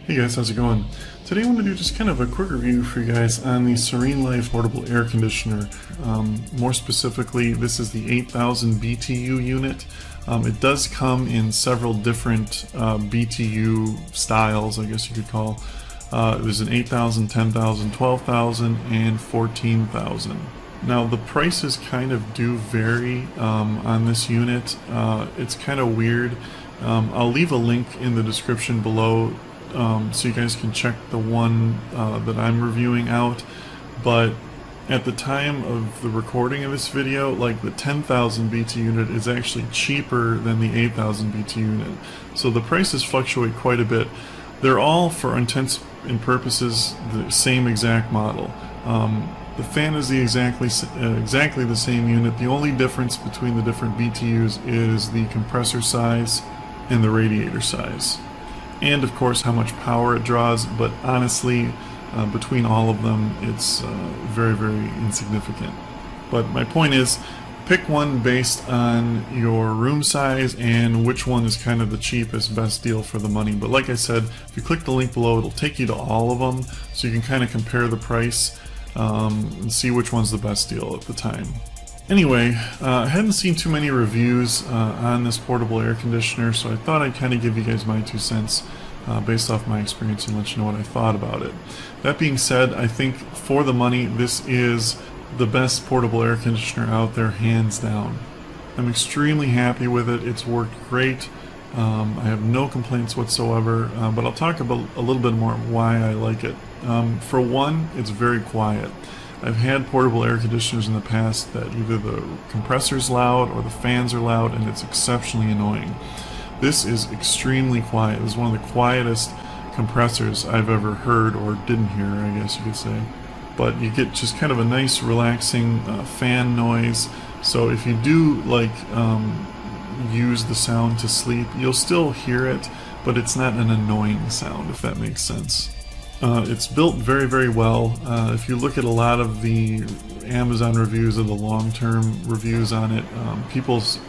Hey guys, how's it going? Today I want to do just kind of a quick review for you guys on the Serenelife portable air conditioner. More specifically, this is the 8000 BTU unit. It does come in several different BTU styles, I guess you could call. There's an 8000, 10,000, 12,000, and 14,000. Now the prices kind of do vary on this unit. It's kind of weird. I'll leave a link in the description below so you guys can check the one that I'm reviewing out, but at the time of the recording of this video, like the 10,000 BT unit is actually cheaper than the 8,000 BT unit, so the prices fluctuate quite a bit. They're all, for intents and purposes, the same exact model. The fan is exactly the same unit. The only difference between the different BTUs is the compressor size and the radiator size, and of course how much power it draws, but honestly between all of them it's very, very insignificant. But my point is, pick one based on your room size and which one is kind of the cheapest, best deal for the money. But like I said, if you click the link below, it'll take you to all of them so you can kind of compare the price and see which one's the best deal at the time. Anyway, I hadn't seen too many reviews on this portable air conditioner, so I thought I'd kind of give you guys my 2 cents based off my experience and let you know what I thought about it. That being said, I think for the money, this is the best portable air conditioner out there, hands down. I'm extremely happy with it. It's worked great. I have no complaints whatsoever, but I'll talk about a little bit more why I like it. For one, it's very quiet. I've had portable air conditioners in the past that either the compressor's loud or the fans are loud, and it's exceptionally annoying. This is extremely quiet. It's one of the quietest compressors I've ever heard, or didn't hear, I guess you could say. But you get just kind of a nice relaxing fan noise, so if you do like use the sound to sleep, you'll still hear it, but it's not an annoying sound, if that makes sense. It's built very, very well. If you look at a lot of the Amazon reviews or the long-term reviews on it,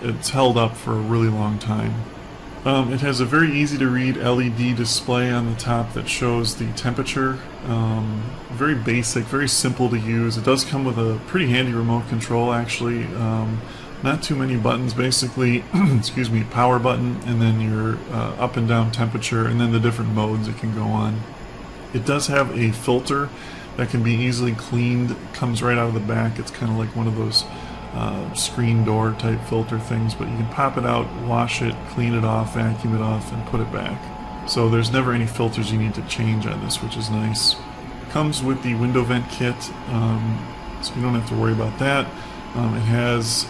it's held up for a really long time. It has a very easy to read LED display on the top that shows the temperature. Very basic, very simple to use. It does come with a pretty handy remote control, actually. Not too many buttons, basically. Excuse me, power button, and then your up and down temperature, and then the different modes it can go on. It does have a filter that can be easily cleaned. It comes right out of the back. It's kind of like one of those screen door type filter things, but you can pop it out, wash it, clean it off, vacuum it off, and put it back. So there's never any filters you need to change on this, which is nice. Comes with the window vent kit, so you don't have to worry about that. It has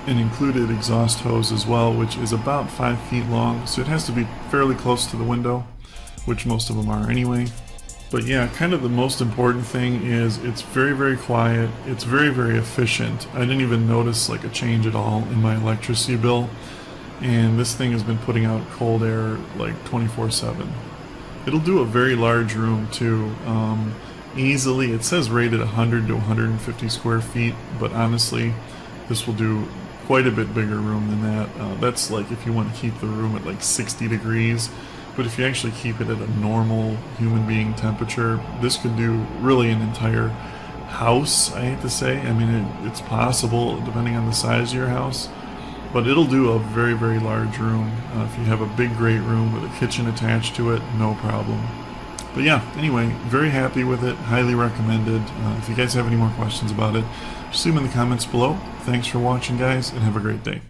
an included exhaust hose as well, which is about 5 feet long, so it has to be fairly close to the window, which most of them are anyway. But yeah, kind of the most important thing is it's very, very quiet. It's very, very efficient. I didn't even notice like a change at all in my electricity bill, and this thing has been putting out cold air like 24/7. It'll do a very large room too. Easily, it says rated 100 to 150 square feet, but honestly this will do quite a bit bigger room than that. That's like if you want to keep the room at like 60 degrees. But if you actually keep it at a normal human being temperature, this could do really an entire house, I hate to say. I mean, it's possible depending on the size of your house, but it'll do a very, very large room. If you have a big, great room with a kitchen attached to it, no problem. But yeah, anyway, very happy with it, highly recommended. If you guys have any more questions about it, just leave them in the comments below. Thanks for watching, guys, and have a great day.